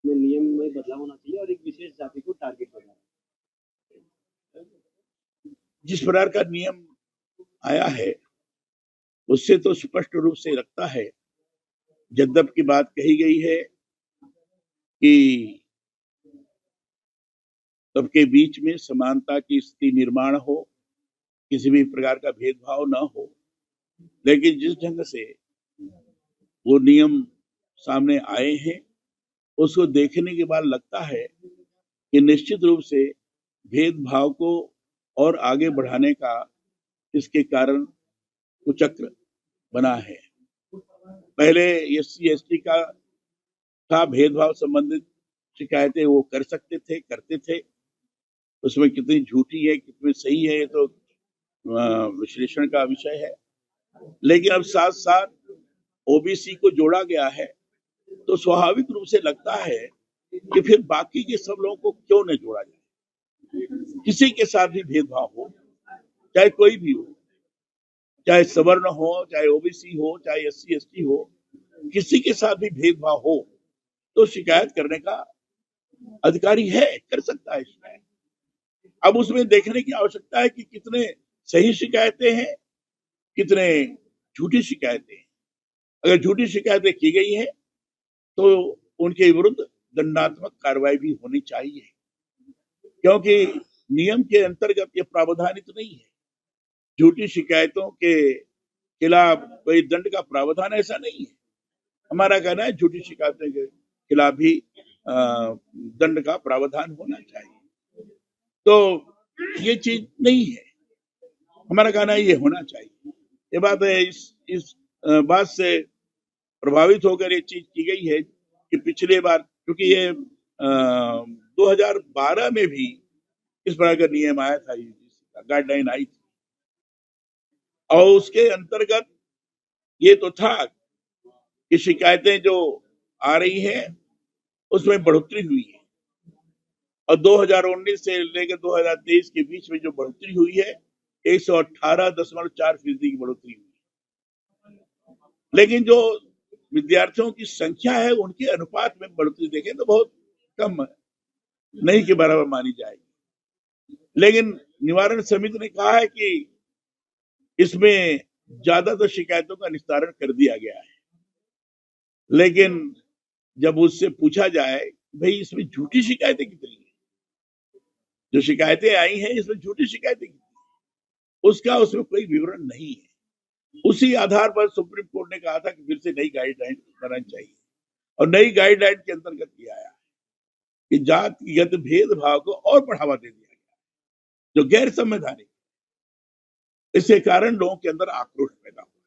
में नियम में बदलाव होना चाहिए और एक विशेष जाति को टारगेट करना। जिस प्रकार का नियम आया है उससे तो स्पष्ट रूप से लगता है, जद्दब की बात कही गई है कि सबके बीच में समानता की स्थिति निर्माण हो, किसी भी प्रकार का भेदभाव न हो। लेकिन जिस ढंग से वो नियम सामने आए हैं उसको देखने के बाद लगता है कि निश्चित रूप से भेदभाव को और आगे बढ़ाने का इसके कारण कुचक्र बना है। पहले SC ST का भेदभाव संबंधित शिकायतें वो कर सकते थे, करते थे। उसमें कितनी झूठी है कितनी सही है ये तो विश्लेषण का विषय है। लेकिन अब साथ साथ OBC को जोड़ा गया है तो स्वाभाविक रूप से लगता है कि फिर बाकी के सब लोगों को क्यों न जोड़ा जाए। किसी के साथ भी भेदभाव हो, चाहे कोई भी हो, चाहे सवर्ण हो, चाहे OBC हो, चाहे SC ST हो, किसी के साथ भी भेदभाव हो तो शिकायत करने का अधिकारी है, कर सकता है शिकायत। अब उसमें देखने की आवश्यकता है कि कितने सही शिकायतें हैं, कितने झूठी शिकायतें हैं। अगर झूठी शिकायतें की गई हैं तो उनके विरुद्ध दंडात्मक कार्रवाई भी होनी चाहिए, क्योंकि नियम के अंतर्गत ये प्रावधानित नहीं है। झूठी शिकायतों के खिलाफ कोई दंड का प्रावधान ऐसा नहीं है। हमारा कहना है झूठी शिकायतों के खिलाफ भी दंड का प्रावधान होना चाहिए। तो ये चीज नहीं है, हमारा कहना है ये होना चाहिए। ये बात है, इस बात से प्रभावित होकर ये चीज की गई है कि पिछले बार, क्योंकि ये 2012 में भी इस प्रकार का नियम आया था, गाइडलाइन आई थी और उसके अंतर्गत ये तो था कि शिकायतें जो आ रही हैं उसमें बढ़ोतरी हुई है और 2019 से लेकर 2023 के बीच में जो बढ़ोतरी हुई है 118.4% की बढ़ोतरी हुई है। लेकिन जो विद्यार्थियों की संख्या है उनके अनुपात में बढ़ोतरी देखें तो बहुत कम है, नहीं के बराबर मानी जाएगी। लेकिन निवारण समिति ने कहा है कि इसमें ज्यादातर शिकायतों का निस्तारण कर दिया गया है। लेकिन जब उससे पूछा जाए भाई इसमें झूठी शिकायतें कितनी है, जो शिकायतें आई हैं इसमें झूठी शिकायतें कितनी है, उसका उसमें कोई विवरण नहीं है। उसी आधार पर सुप्रीम कोर्ट ने कहा था कि फिर से नई गाइडलाइन बनानी चाहिए और नई गाइडलाइन के अंतर्गत किया आया कि जातिगत भेदभाव को और बढ़ावा दे दिया गया जो गैर संवैधानिक। इसके कारण लोगों के अंदर आक्रोश पैदा हुआ।